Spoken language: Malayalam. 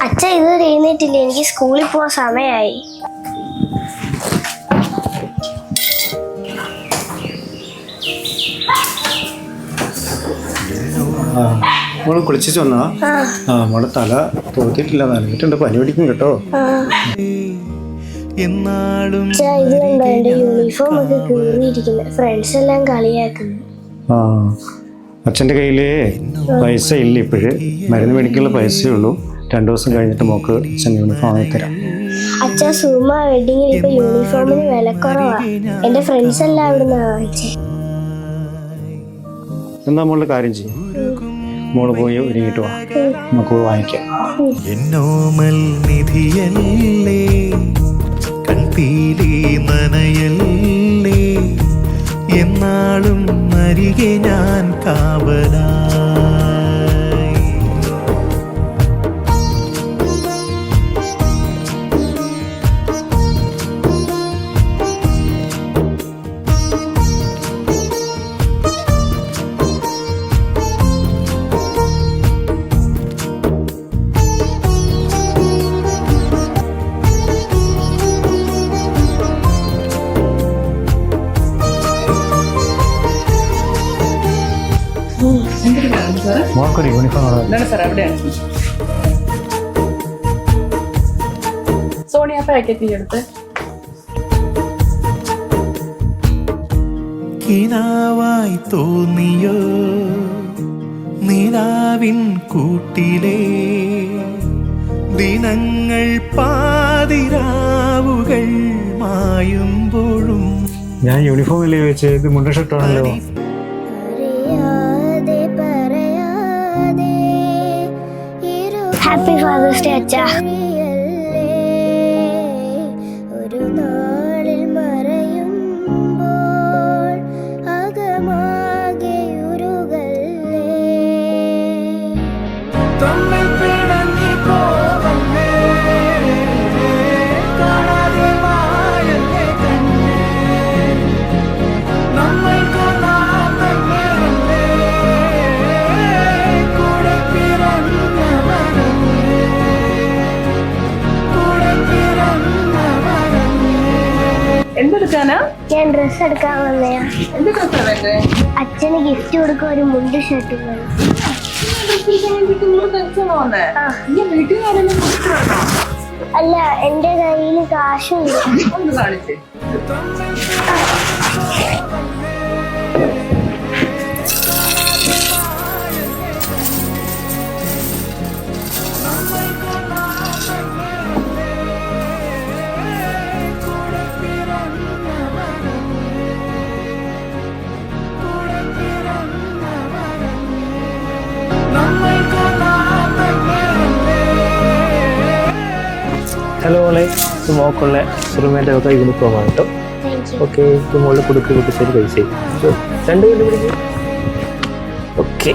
അച്ഛ ഇതുവരെ എഴുന്നേറ്റില്ല, എനിക്ക് സ്കൂളിൽ പോവാൻ സമയമായി. മോള് കുളിച്ചു വന്നാ? മോളെ തല തോത്തിട്ടില്ല, നനഞ്ഞിട്ടുണ്ട്, പനി പിടിക്കും കേട്ടോ. ഇത് കണ്ടോ എന്റെ യൂണിഫോം ഒക്കെ കീറിയിരിക്കുന്നത്, ഫ്രണ്ട്സ് എല്ലാം കളിയാക്കുന്നു. അച്ഛൻ്റെ കയ്യിൽ പൈസ ഇല്ല ഇപ്പോഴ്, മരുന്ന് മേടിക്കാനുള്ള പൈസയേ ഉള്ളൂ. 2 ദിവസം കഴിഞ്ഞിട്ട് മോക്ക് അച്ഛൻ യൂണിഫോം വാങ്ങിത്തരാം. അച്ഛ സുമ വെഡിങ്ങിൽ ഇപ്പൊ യൂണിഫോമിന് വിലക്കുറവാ, എന്റെ ഫ്രണ്ട്സ് എല്ലാം അവിടുന്ന് വാങ്ങിച്ചേ. എന്നാ മോളുടെ കാര്യം ചെയ്യും, മോള് പോയി ഒരുങ്ങിട്ട് വാ, നമുക്ക് വാങ്ങിക്കാം. എന്നോമൽ നിധിയല്ലേ കൺപീലി നനയല്ലേ, എന്നാളും അരികെ ഞാൻ കാവലായി. മോക്കൊരു യൂണിഫോം സോണിയ പാക്കറ്റ് എടുത്ത്. കിനാവായി തോന്നിയോ നിലാവിൻ കൂട്ടിലെ ദിനങ്ങൾ, പാതിരാവുകൾ മായുമ്പോഴും. ഞാൻ യൂണിഫോം അല്ലേ ചോദിച്ചത്, ഇത് മുണ്ട ഷർട്ടാണല്ലോ. ഹാപ്പി ഫാദേഴ്സ് ഡേ അച്ഛാ. ഒരു നാളിൽ മറയുമ്പോൾ അകമാകെ ഉരുകല്ലേ. എന്തെടുക്കാനാ? ഞാൻ ഡ്രസ് എടുക്കാൻ വന്നയാ. എന്ത് ഡ്രസ്സാ വേണ്ടേ? അച്ഛന് ഗിഫ്റ്റ് കൊടുക്കാൻ ഒരു മുണ്ട് ഷർട്ടും വേണം. അല്ല, എന്റെ കയ്യിൽ കാശുണ്ട്. ഒന്ന് കാണിച്ചേ. ഹലോ മോളെ, മോക്കുള്ള സുറുമേൻ്റെ ഒക്കെ യൂണിഫോം ആണ് കേട്ടോ. ഓക്കെ, മോളെ കൊടുക്ക്, കുട്ടിച്ചേരി പൈസ 2 കല്ല് പിടിക്കും. ഓക്കെ.